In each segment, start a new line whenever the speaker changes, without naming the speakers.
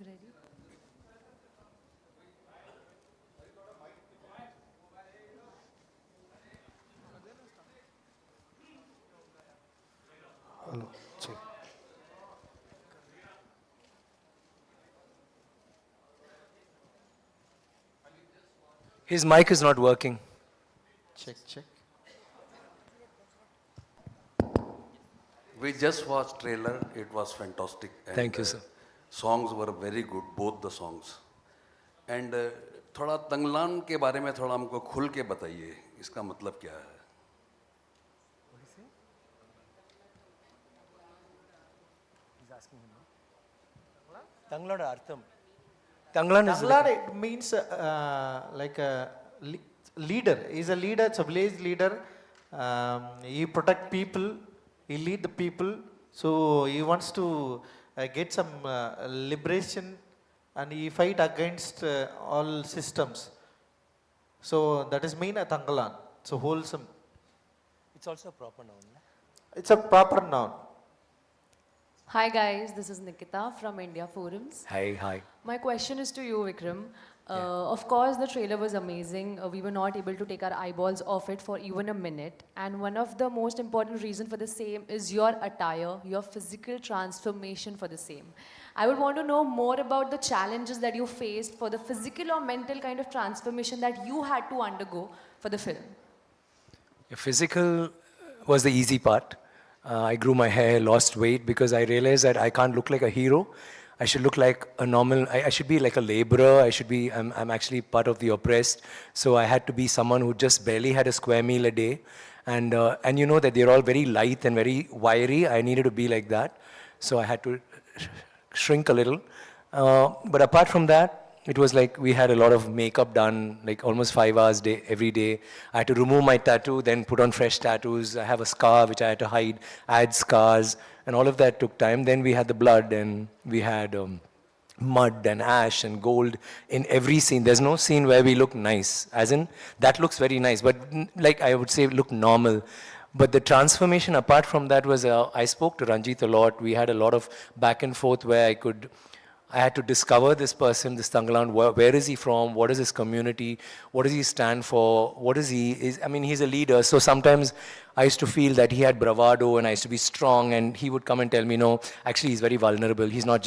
Ready?
Hello. Check.
His mic is not working.
Check, check.
We just watched trailer. It was fantastic. And,
Thank you, sir.
Songs were very good, both the songs. And थोड़ा तंगलान के बारे में थोड़ा हमको खुल के बताइए, इसका मतलब क्या है?
Thangalaan Artham. Thangalaan is
Thangalaan, it means like a leader. He's a leader, it's a village leader. He protect people, he lead the people. So he wants to get some liberation and he fight against all systems. So that is mean a Thangalaan. It's a wholesome.
It's also a proper noun.
It's a proper noun.
Hi guys, this is Nikita from India Forums.
Hi.
My question is to you, Vikram. Of course, the trailer was amazing. We were not able to take our eyeballs off it for even a minute. And one of the most important reasons for the same is your attire, your physical transformation for the same. I would want to know more about the challenges that you faced for the physical or mental kind of transformation that you had to undergo for the film.
Physical was the easy part. I grew my hair, lost weight because I realized that I can't look like a hero. I should look like a normal, I should be like a laborer. I'm actually part of the oppressed. So I had to be someone who just barely had a square meal a day. And you know that they're all very light and very wiry. I needed to be like that. So I had to shrink a little. But apart from that, it was like we had a lot of makeup done, like almost 5 hours every day. I had to remove my tattoo, then put on fresh tattoos. I have a scar which I had to hide, add scars, and all of that took time. Then we had the blood, and we had mud and ash and gold in every scene. There's no scene where we look nice, as in, that looks very nice, but like I would say, look normal. But the transformation apart from that was, I spoke to Ranjit a lot. We had a lot of back and forth where I had to discover this person, this Thangalaan, where is he from, what is his community, what does he stand for, I mean, he's a leader, so sometimes I used to feel that he had bravado and I used to be strong, and he would come and tell me, no, actually he's very vulnerable, he's not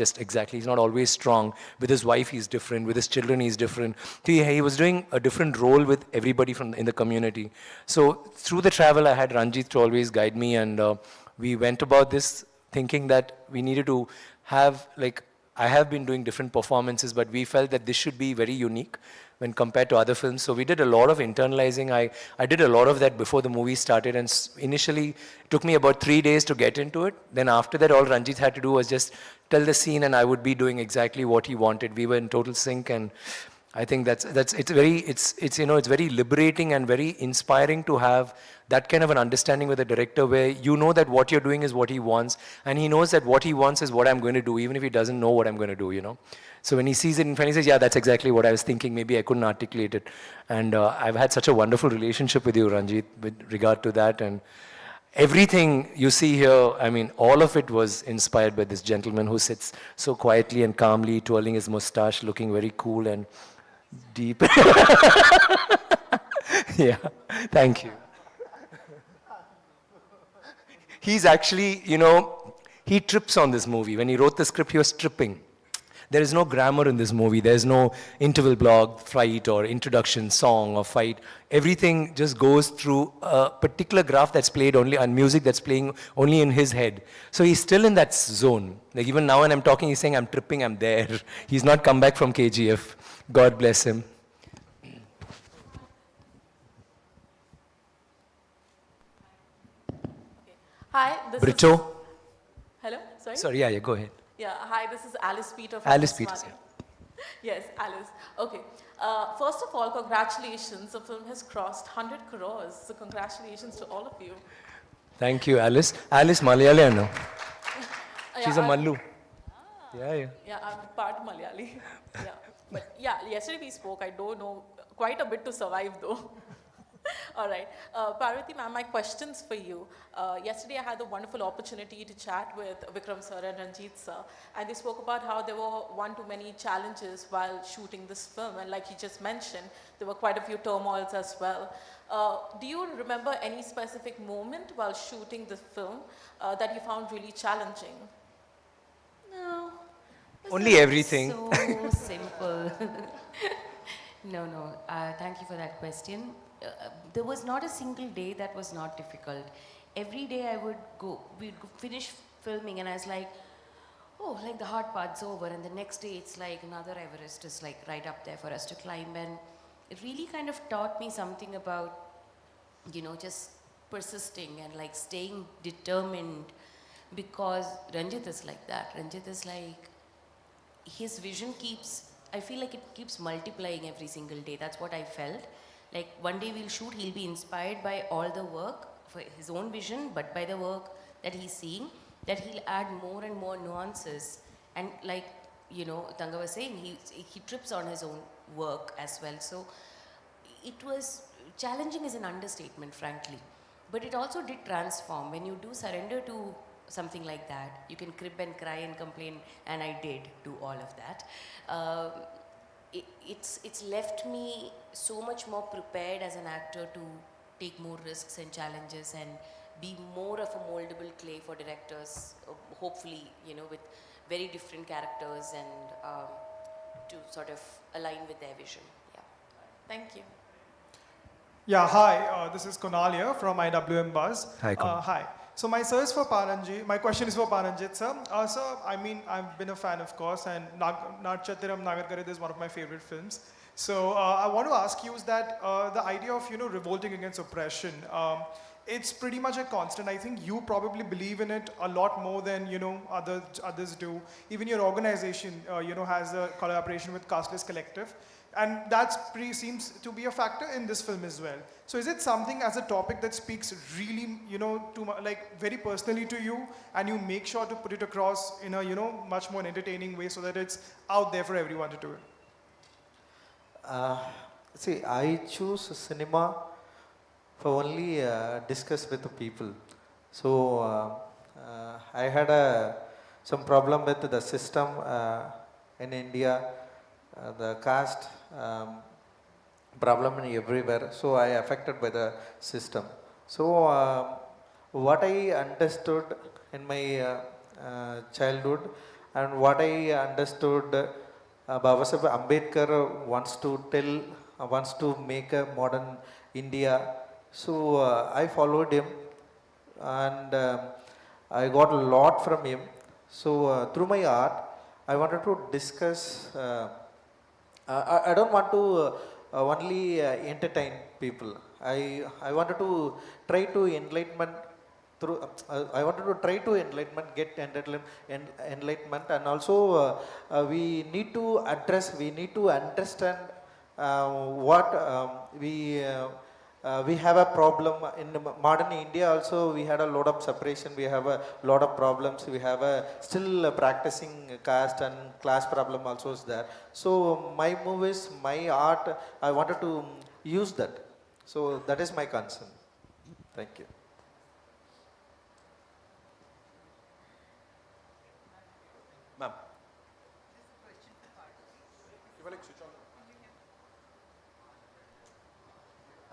always strong. With his wife he's different, with his children he's different. He was doing a different role with everybody in the community. So through the travel I had Ranjit to always guide me, and we went about this thinking that we needed to have, like, I have been doing different performances, but we felt that this should be very unique when compared to other films. So we did a lot of internalizing. I did a lot of that before the movie started, and initially it took me about 3 days to get into it. Then after that, all Ranjit had to do was just tell the scene, and I would be doing exactly what he wanted. We were in total sync, and I think it's very liberating and very inspiring to have that kind of an understanding with a director where you know that what you're doing is what he wants, and he knows that what he wants is what I'm going to do, even if he doesn't know what I'm going to do, you know. So when he sees it in front, he says, yeah, that's exactly what I was thinking. Maybe I couldn't articulate it. And I've had such a wonderful relationship with you, Ranjit, with regard to that. And everything you see here, I mean, all of it was inspired by this gentleman who sits so quietly and calmly, twirling his mustache, looking very cool and deep. Yeah, thank you. He's actually, you know, he trips on this movie. When he wrote the script, he was tripping. There is no grammar in this movie. There's no interval block, fight, or introduction, song, or fight. Everything just goes through a particular graph that's played only, and music that's playing only in his head. So he's still in that zone. Like even now when I'm talking, he's saying, I'm tripping, I'm there. He's not come back from KGF. God bless him.
Hi, this
Brito.
is... Hello, sorry?
Sorry, yeah, go ahead.
Yeah, hi, this is Alice Peter from
Alice
Shreyas
Peters,
Media. Yes, Alice. Okay. First of all, congratulations. The film has crossed 100 crores. So congratulations to all of you.
Thank you, Alice. Alice Malayali, no? She's a
I'm-
Mallu. Yeah.
Yeah, I'm part Malayali. Yeah. But yeah, yesterday we spoke. I don't know quite a bit to survive though. All right. Parvati ma'am, my questions for you. Yesterday I had the wonderful opportunity to chat with Vikram sir and Ranjit sir, and they spoke about how there were one too many challenges while shooting this film, and like you just mentioned, there were quite a few turmoils as well. Do you remember any specific moment while shooting the film that you found really challenging?
No. It was
Only
like
everything.
So simple. No. Thank you for that question. There was not a single day that was not difficult. Every day we'd finish filming and I was like, oh, like the hard part's over. And the next day it's like another Everest is like right up there for us to climb. And it really kind of taught me something about, just persisting and like staying determined, because Ranjit is like that. Ranjit is like, his vision I feel like it keeps multiplying every single day. That's what I felt. Like one day we'll shoot, he'll be inspired by all the work for his own vision, but by the work that he's seeing, that he'll add more and more nuances. And like, Thanga was saying, he trips on his own work as well. So it was challenging is an understatement, frankly. But it also did transform. When you do surrender to something like that, you can crib and cry and complain, and I did do all of that. It's left me so much more prepared as an actor to take more risks and challenges and be more of a moldable clay for directors, hopefully, with very different characters and to sort of align with their vision. Yeah.
Thank you.
Yeah, hi, this is Kunal here from IWM Buzz.
Hi, Kunal.
Hi. So my question is for Paranjit sir. Sir, I mean, I've been a fan, of course, and Natchatiram Nagarkare is one of my favorite films. So I want to ask you is that the idea of, revolting against oppression, it's pretty much a constant. I think you probably believe in it a lot more than, others do. Even your organization, has a collaboration with Casteless Collective. And that seems to be a factor in this film as well. So is it something as a topic that speaks really, very personally to you, and you make sure to put it across in a, much more entertaining way so that it's out there for everyone to do it?
See, I choose cinema for only discuss with the people. So I had some problem with the system in India, the caste problem in everywhere. So I affected by the system. So what I understood in my childhood and what I understood Babasaheb Ambedkar wants to make a modern India. So I followed him and I got a lot from him. So through my art, I wanted to discuss. I don't want to only entertain people. I wanted to try to enlightenment through. I wanted to try to get enlightenment, and also we need to address. We need to understand what we have a problem in modern India. Also, we had a lot of separation. We have a lot of problems. We have still practicing caste and class problem also is there. So my movies, my art, I wanted to use that. So that is my concern. Thank you.
Ma'am.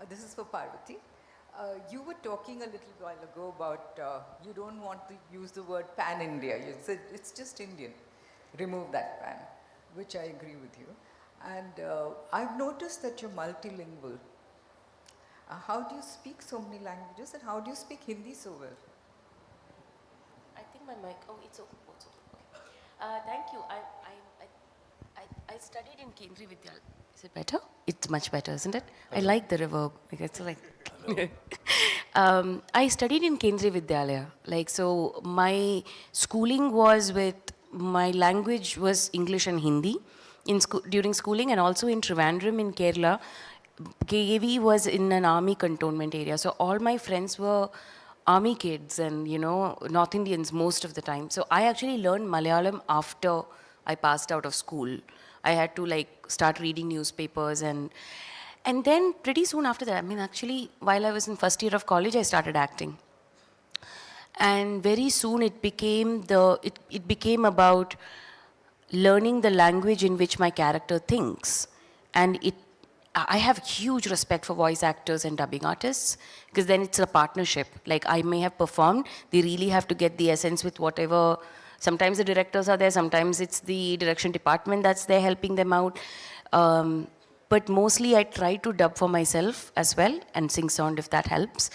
This is for Parvati. You were talking a little while ago about you don't want to use the word pan-India. You said it's just Indian. Remove that pan, which I agree with you. And I've noticed that you're multilingual. How do you speak so many languages, and how do you speak Hindi so well?
I think my mic, it's okay. Okay. Thank you. I studied in Kendriya Vidyalaya. Is it better? It's much better, isn't it? I like the reverb. Like, it's like I studied in Kendriya Vidyalaya. Like, so my schooling was my language was English and Hindi during schooling, and also in Trivandrum in Kerala. KAV was in an army cantonment area. So all my friends were army kids and, North Indians most of the time. So I actually learned Malayalam after I passed out of school. I had to start reading newspapers, and
And then pretty soon after that, I mean, actually, while I was in first year of college, I started acting. And very soon it became it became about learning the language in which my character thinks. And I have huge respect for voice actors and dubbing artists, because then it's a partnership. Like, I may have performed, they really have to get the essence with whatever. Sometimes the directors are there, sometimes it's the direction department that's there helping them out. But mostly I try to dub for myself as well and sing sound if that helps.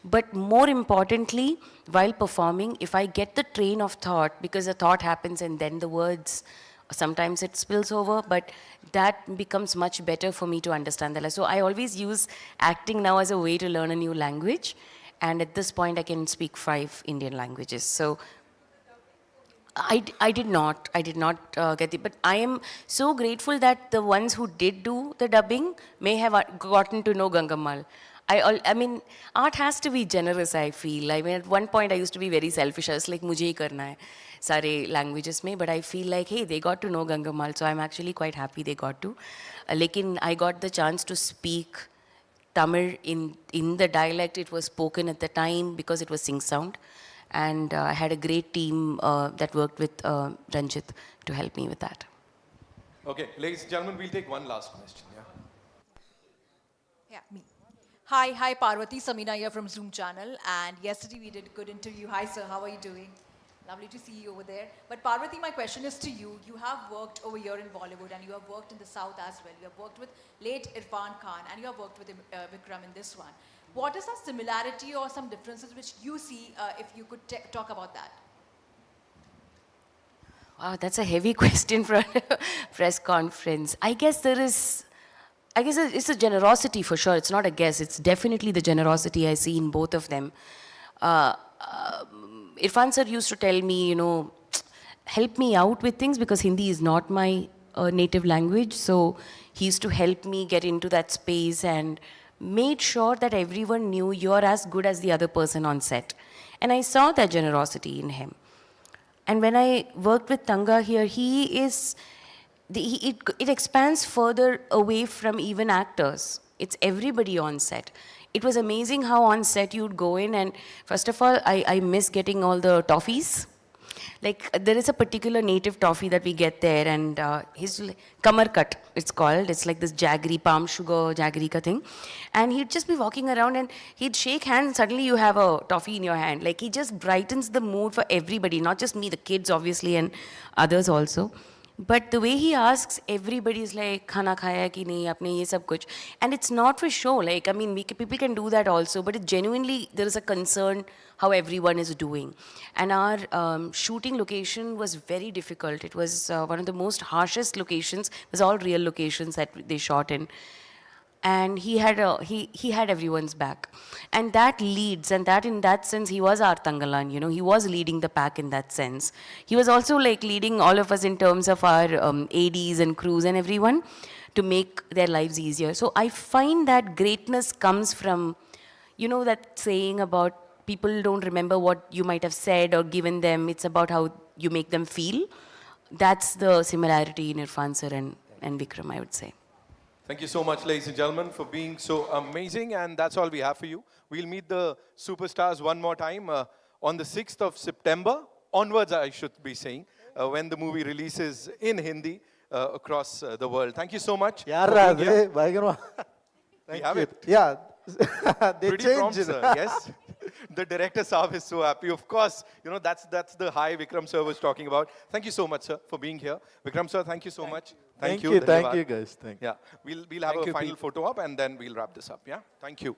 But more importantly, while performing, if I get the train of thought, because a thought happens and then the words, sometimes it spills over, but that becomes much better for me to understand the. So I always use acting now as a way to learn a new language. And at this point, I can speak 5 Indian languages. So I did not get it, but I am so grateful that the ones who did do the dubbing may have gotten to know Gangammal. I mean, art has to be generous, I feel. I mean, at one point I used to be very selfish. I was like, mujhe hi karna hai, sare languages mein. But I feel like, hey, they got to know Gangammal, so I'm actually quite happy they got to. Lekin I got the chance to speak Tamil in the dialect it was spoken at the time, because it was sing sound. And I had a great team that worked with Ranjit to help me with that.
Okay, ladies and gentlemen, we'll take one last question.
Yeah, me. Hi, Parvati, Samina here from Zoom channel. And yesterday we did a good interview. Hi, sir, how are you doing? Lovely to see you over there. But Parvati, my question is to you. You have worked over here in Bollywood and you have worked in the South as well. You have worked with late Irfan Khan and you have worked with Vikram in this one. What is the similarity or some differences which you see, if you could talk about that?
Wow, that's a heavy question for a press conference. I guess it's a generosity for sure. It's not a guess. It's definitely the generosity I see in both of them. Irfan sir used to tell me, help me out with things, because Hindi is not my native language. So he used to help me get into that space and made sure that everyone knew you're as good as the other person on set. And I saw that generosity in him. And when I worked with Thanga here, it expands further away from even actors. It's everybody on set. It was amazing how on set you'd go in, and first of all, I miss getting all the toffees. Like, there is a particular native toffee that we get there, and his kamar cut, it's called. It's like this jaggery, palm sugar jaggery ka thing. And he'd just be walking around and he'd shake hands, and suddenly you have a toffee in your hand. Like, he just brightens the mood for everybody, not just me, the kids obviously, and others also. But the way he asks, everybody is like, khana khaya ki nahi, apne ye sab kuch. And it's not for show. Like, I mean, people can do that also, but it genuinely, there is a concern how everyone is doing. And our shooting location was very difficult. It was one of the most harshest locations. It was all real locations that they shot in. And he had everyone's back. And that leads, and that in that sense, he was our Thangalaan, he was leading the pack in that sense. He was also like leading all of us in terms of our ADs and crews and everyone to make their lives easier. So I find that greatness comes from, that saying about people don't remember what you might have said or given them, it's about how you make them feel. That's the similarity in Irfan sir and Vikram, I would say.
Thank you so much, ladies and gentlemen, for being so amazing. And that's all we have for you. We'll meet the superstars one more time on the 6th of September, onwards, I should be saying, when the movie releases in Hindi across the world. Thank you so much.
We have it. Yeah, they
Pretty
changed
prompt,
it.
sir. Yes. The director Saaho is so happy. Of course, that's the high Vikram sir was talking about. Thank you so much, sir, for being here. Vikram sir, thank you so much.
Thank you guys. Thank you.
Yeah, we'll have a final photo up and then we'll wrap this up. Yeah, thank you.